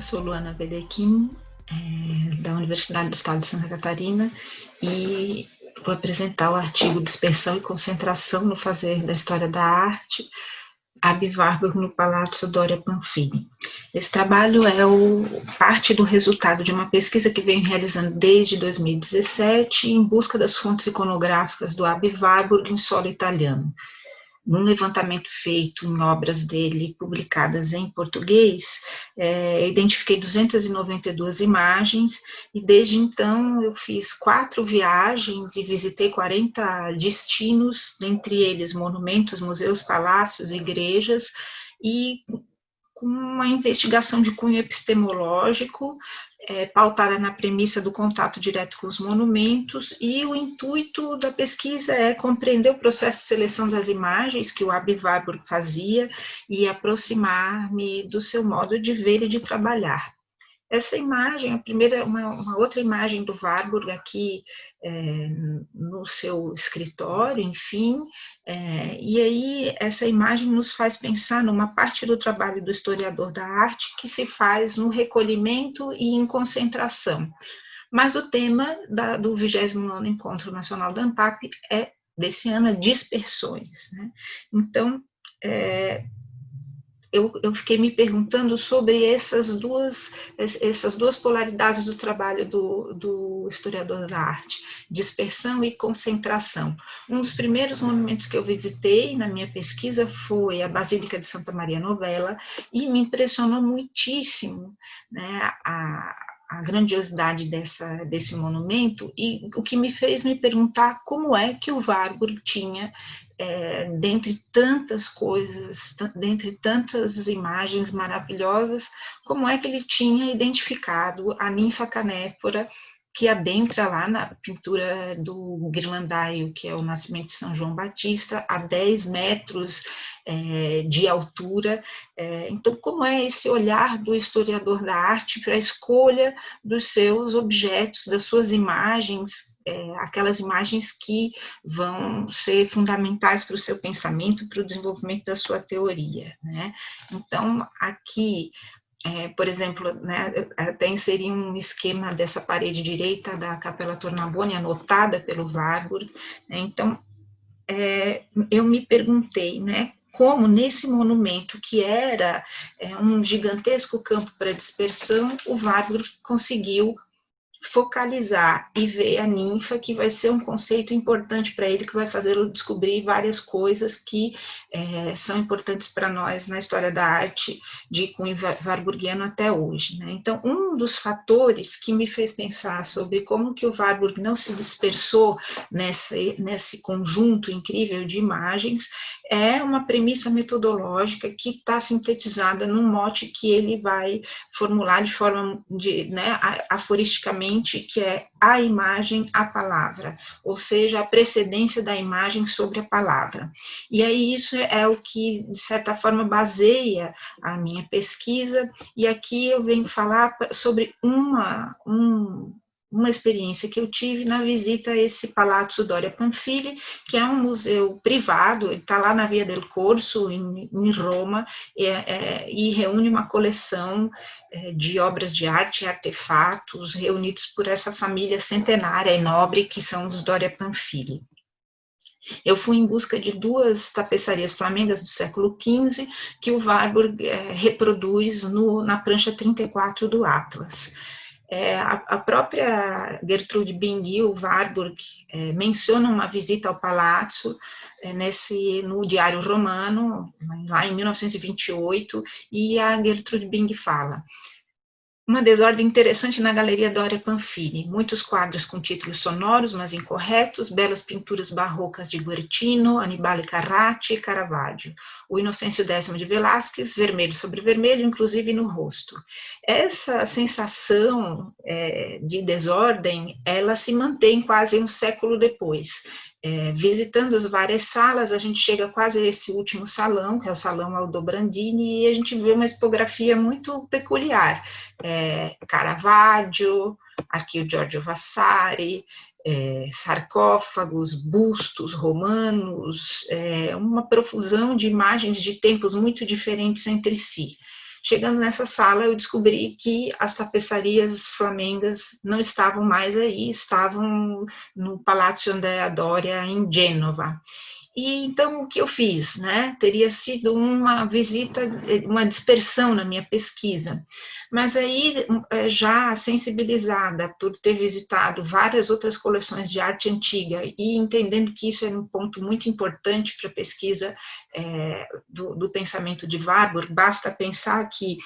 sou Luana Bedequim, da Universidade do Estado de Santa Catarina, e vou apresentar o artigo Dispersão e Concentração no Fazer da História da Arte, Ab Warburg no Palazzo Doria Pamphili. Esse trabalho é parte do resultado de uma pesquisa que venho realizando desde 2017 em busca das fontes iconográficas do Ab Warburg em solo italiano. Num levantamento feito em obras dele publicadas em português, identifiquei 292 imagens e desde então eu fiz 4 viagens e visitei 40 destinos, dentre eles monumentos, museus, palácios, igrejas, e com uma investigação de cunho epistemológico, pautada na premissa do contato direto com os monumentos, e o intuito da pesquisa é compreender o processo de seleção das imagens que o Ab Warburg fazia e aproximar-me do seu modo de ver e de trabalhar. Essa imagem, a primeira, uma outra imagem do Warburg aqui no seu escritório, enfim, e aí essa imagem nos faz pensar numa parte do trabalho do historiador da arte que se faz no recolhimento e em concentração. Mas o tema do 29º Encontro Nacional da ANPAP desse ano é dispersões, né? Então, eu fiquei me perguntando sobre essas duas polaridades do trabalho do historiador da arte, dispersão e concentração. Um dos primeiros monumentos que eu visitei na minha pesquisa foi a Basílica de Santa Maria Novella, e me impressionou muitíssimo, né, a grandiosidade desse monumento, e o que me fez me perguntar como é que o Warburg tinha, dentre tantas coisas, dentre tantas imagens maravilhosas, como é que ele tinha identificado a ninfa canéfora que adentra lá na pintura do Ghirlandaio, que é o Nascimento de São João Batista, a 10 metros de altura. Então, como é esse olhar do historiador da arte para a escolha dos seus objetos, das suas imagens, aquelas imagens que vão ser fundamentais para o seu pensamento, para o desenvolvimento da sua teoria, né? Então, aqui, por exemplo, né, até inseri um esquema dessa parede direita da Capela Tornabuoni, anotada pelo Warburg, né? Então, eu me perguntei, né, como nesse monumento, que era um gigantesco campo para dispersão, o Warburg conseguiu focalizar e ver a ninfa, que vai ser um conceito importante para ele, que vai fazê-lo descobrir várias coisas que são importantes para nós na história da arte de cunho warburgiano até hoje, né? Então, um dos fatores que me fez pensar sobre como que o Warburg não se dispersou nesse conjunto incrível de imagens é uma premissa metodológica que está sintetizada num mote que ele vai formular de forma, né, aforisticamente, que é a imagem, a palavra, ou seja, a precedência da imagem sobre a palavra. E aí isso é o que, de certa forma, baseia a minha pesquisa, e aqui eu venho falar sobre uma experiência que eu tive na visita a esse Palazzo Doria Pamphili, que é um museu privado, está lá na Via del Corso, em Roma, e reúne uma coleção de obras de arte e artefatos reunidos por essa família centenária e nobre que são os Doria Pamphili. Eu fui em busca de 2 tapeçarias flamengas do século XV que o Warburg reproduz na prancha 34 do Atlas. A própria Gertrude Bing e o Warburg mencionam uma visita ao palácio no Diário Romano, lá em 1928, e a Gertrude Bing fala: uma desordem interessante na Galeria Doria Pamphili, muitos quadros com títulos sonoros, mas incorretos, belas pinturas barrocas de Guercino, Annibale Carracci e Caravaggio, o Inocêncio X de Velázquez, vermelho sobre vermelho, inclusive no rosto. Essa sensação de desordem, ela se mantém quase um século depois. Visitando as várias salas, a gente chega quase a esse último salão, que é o Salão Aldobrandini, e a gente vê uma tipografia muito peculiar. Caravaggio, aqui o Giorgio Vasari, sarcófagos, bustos romanos, uma profusão de imagens de tempos muito diferentes entre si. Chegando nessa sala, eu descobri que as tapeçarias flamengas não estavam mais aí, estavam no Palácio Andrea Doria, em Gênova. E então o que eu fiz, né? Teria sido uma visita, uma dispersão na minha pesquisa. Mas aí, já sensibilizada por ter visitado várias outras coleções de arte antiga e entendendo que isso era um ponto muito importante para a pesquisa do pensamento de Warburg, basta pensar que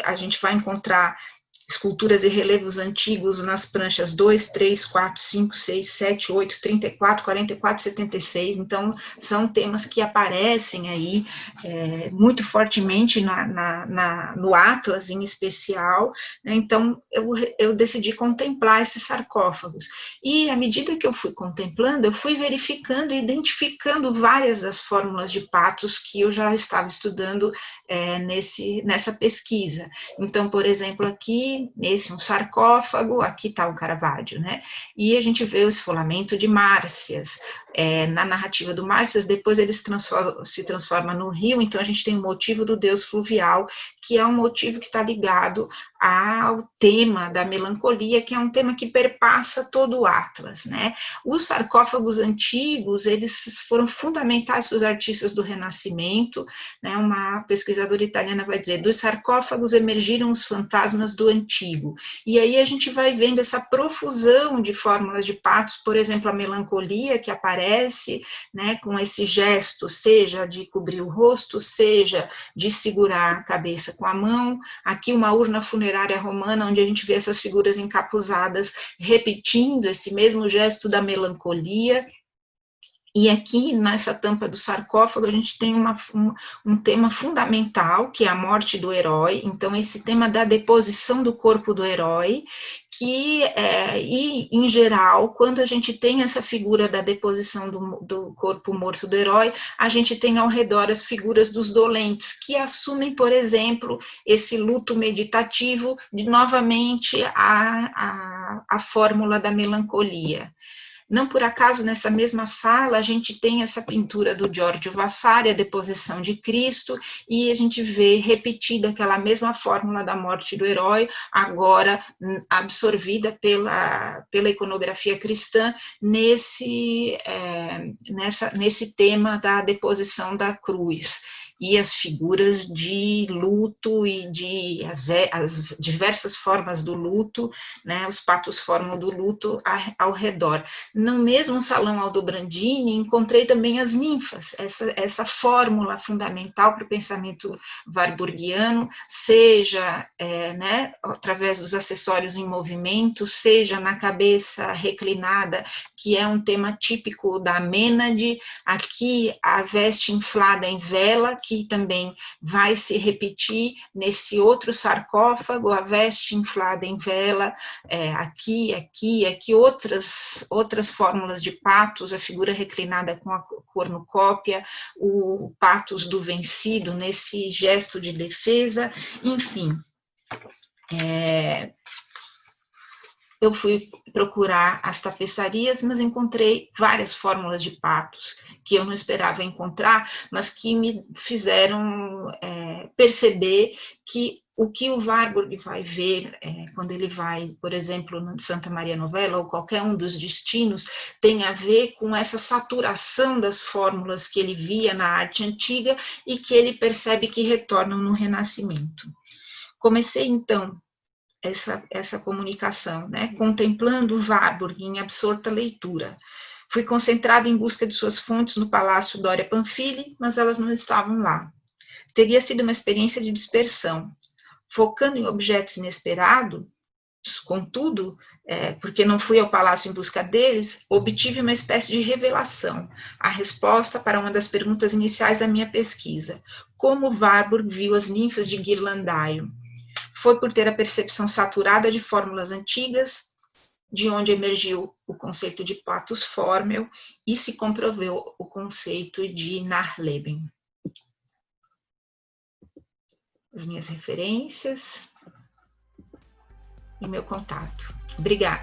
a gente vai encontrar esculturas e relevos antigos nas pranchas 2, 3, 4, 5, 6, 7, 8, 34, 44, 76, então são temas que aparecem aí muito fortemente no Atlas em especial, né? Então eu decidi contemplar esses sarcófagos, e à medida que eu fui contemplando, eu fui verificando e identificando várias das fórmulas de patos que eu já estava estudando nessa pesquisa. Então, por exemplo, aqui, nesse um sarcófago, aqui está o Caravaggio, né? E a gente vê o esfolamento de Márcias. Na narrativa do Márcias, depois ele se transforma no rio, então a gente tem o motivo do deus fluvial, que é um motivo que está ligado ao tema da melancolia, que é um tema que perpassa todo o Atlas, né? Os sarcófagos antigos, eles foram fundamentais para os artistas do Renascimento, né? Uma pesquisadora italiana vai dizer, dos sarcófagos emergiram os fantasmas do antigo, e aí a gente vai vendo essa profusão de fórmulas de patos, por exemplo, a melancolia que aparece, né, com esse gesto, seja de cobrir o rosto, seja de segurar a cabeça com a mão, aqui uma urna funerária romana, onde a gente vê essas figuras encapuzadas repetindo esse mesmo gesto da melancolia. E aqui, nessa tampa do sarcófago, a gente tem um tema fundamental, que é a morte do herói. Então, esse tema da deposição do corpo do herói, e, em geral, quando a gente tem essa figura da deposição do corpo morto do herói, a gente tem ao redor as figuras dos dolentes, que assumem, por exemplo, esse luto meditativo, novamente, a fórmula da melancolia. Não por acaso, nessa mesma sala, a gente tem essa pintura do Giorgio Vasari, a deposição de Cristo, e a gente vê repetida aquela mesma fórmula da morte do herói, agora absorvida pela iconografia cristã, nesse tema da deposição da cruz. E as figuras de luto e as diversas formas do luto, né, os patos formam do luto ao redor. No mesmo salão Aldobrandini, encontrei também as ninfas, essa fórmula fundamental para o pensamento warburgiano, seja né, através dos acessórios em movimento, seja na cabeça reclinada, que é um tema típico da Mênade, aqui a veste inflada em vela, que também vai se repetir nesse outro sarcófago, a veste inflada em vela, aqui outras fórmulas de patos, a figura reclinada com a cornucópia, o patos do vencido nesse gesto de defesa, enfim. Eu fui procurar as tapeçarias, mas encontrei várias fórmulas de patos que eu não esperava encontrar, mas que me fizeram perceber que o que o Warburg vai ver quando ele vai, por exemplo, no Santa Maria Novella, ou qualquer um dos destinos, tem a ver com essa saturação das fórmulas que ele via na arte antiga e que ele percebe que retornam no Renascimento. Comecei, então, essa comunicação, né? Contemplando Warburg em absorta leitura. Fui concentrado em busca de suas fontes no Palácio Doria Pamphili, mas elas não estavam lá. Teria sido uma experiência de dispersão. Focando em objetos inesperados, contudo, porque não fui ao palácio em busca deles, obtive uma espécie de revelação, a resposta para uma das perguntas iniciais da minha pesquisa: como Warburg viu as ninfas de Ghirlandaio? Foi por ter a percepção saturada de fórmulas antigas, de onde emergiu o conceito de patos formel e se comprovou o conceito de Nachleben. As minhas referências e meu contato. Obrigada.